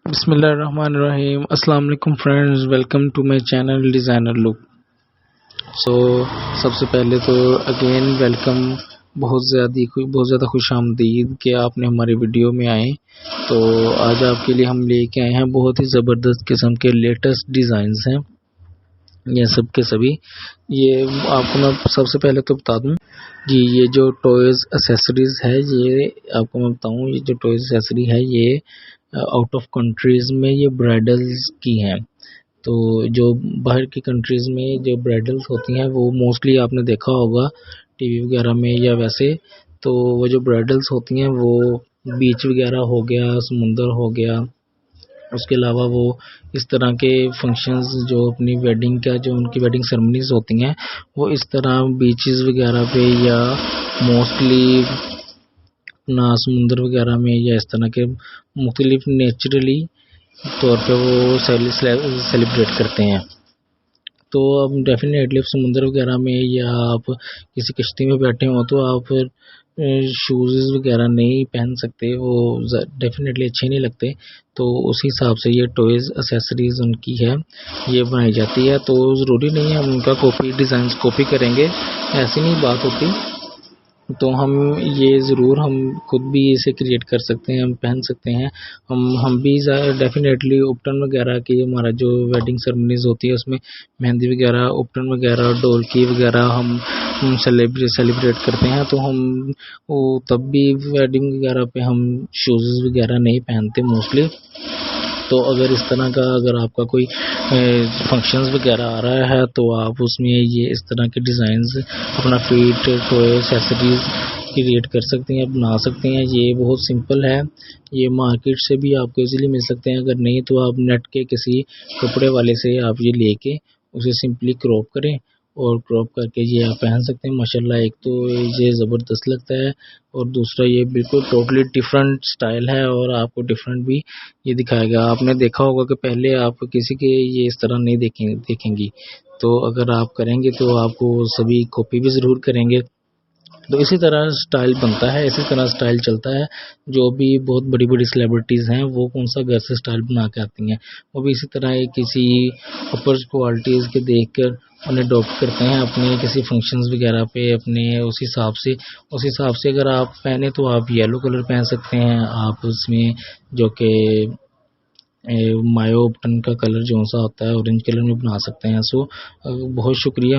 बिस्मिल्लाहिर्रहमानिर्रहीम। अस्सलाम वालेकुम friends, welcome to my channel designer look. So सबसे पहले तो अगेन वेलकम, बहुत ज़्यादा खुश आमदीद कि आपने हमारी वीडियो में आए। तो आज आपके लिए हम लेके आए हैं बहुत ही ज़बरदस्त किस्म के लेटेस्ट डिज़ाइंस हैं, ये सब के सभी। ये आपको मैं सबसे पहले तो बता दूं जी, ये जो टॉयज़ एसेसरीज़ है, ये आपको मैं बताऊं, ये जो टॉयज़ एसेसरी है ये आउट ऑफ कंट्रीज़ में ये ब्राइडल्स की हैं। तो जो बाहर की कंट्रीज़ में जो ब्राइडल्स होती हैं वो मोस्टली आपने देखा होगा टीवी वगैरह में या वैसे। तो वो जो ब्राइडल्स होती हैं वो बीच वगैरह हो गया, समुंदर हो गया, उसके अलावा वो इस तरह के फंक्शंस जो अपनी वेडिंग का जो उनकी वेडिंग सेरेमनीज होती हैं वो इस तरह बीचेस वगैरह पे या मोस्टली अपना समुंदर वगैरह में या इस तरह के मुख्तलिफ नेचुरली तौर पे वो सेलिब्रेट करते हैं। तो अब डेफिनेटली समुंदर वगैरह में या आप किसी कश्ती में बैठे हो तो आप शूज़ वगैरह नहीं पहन सकते, वो डेफिनेटली अच्छे नहीं लगते। तो उस हिसाब से ये टॉयज़ एसेसरीज़ उनकी है, ये बनाई जाती है। तो ज़रूरी नहीं है हम उनका डिज़ाइन कॉपी करेंगे, ऐसी नहीं बात होती। तो हम ये ज़रूर हम खुद भी इसे क्रिएट कर सकते हैं, हम पहन सकते हैं। हम भी डेफिनेटली उपटन वगैरह की हमारा जो वेडिंग सेरेमनीज़ होती है उसमें मेहंदी वगैरह, उपटन वगैरह, ढोलकी वगैरह हम सेलिब्रेट करते हैं। तो हम वो तब भी वेडिंग वगैरह पे हम शूज़ वगैरह नहीं पहनते मोस्टली। तो अगर इस तरह का अगर आपका कोई फंक्शंस वगैरह आ रहा है तो आप उसमें ये इस तरह के डिज़ाइंस अपना फीट टॉय एक्सेसरीज क्रिएट कर सकते हैं, बना सकते हैं। ये बहुत सिंपल है, ये मार्केट से भी आपको इजीली मिल सकते हैं। अगर नहीं तो आप नेट के किसी कपड़े वाले से आप ये लेके उसे सिंपली क्रॉप करें और क्रॉप करके ये आप पहन सकते हैं। माशाल्लाह, एक तो ये ज़बरदस्त लगता है और दूसरा ये बिल्कुल टोटली डिफरेंट स्टाइल है और आपको डिफरेंट भी ये दिखाएगा। आपने देखा होगा कि पहले आप किसी के ये इस तरह नहीं देखेंगी, तो अगर आप करेंगे तो आपको सभी कॉपी भी ज़रूर करेंगे। तो इसी तरह स्टाइल बनता है, इसी तरह स्टाइल चलता है। जो भी बहुत बड़ी बड़ी सेलिब्रिटीज़ हैं वो कौन सा घर से स्टाइल बना के आती हैं, वो भी इसी तरह किसी अपर क्वालिटीज़ के देखकर उन्हें अडॉप्ट करते हैं अपने किसी फंक्शंस वगैरह पे अपने उस हिसाब से अगर आप पहने तो आप येलो कलर पहन सकते हैं, आप उसमें जो कि मायो बटन का कलर जो सा होता है ऑरेंज कलर में बना सकते हैं। सो बहुत शुक्रिया।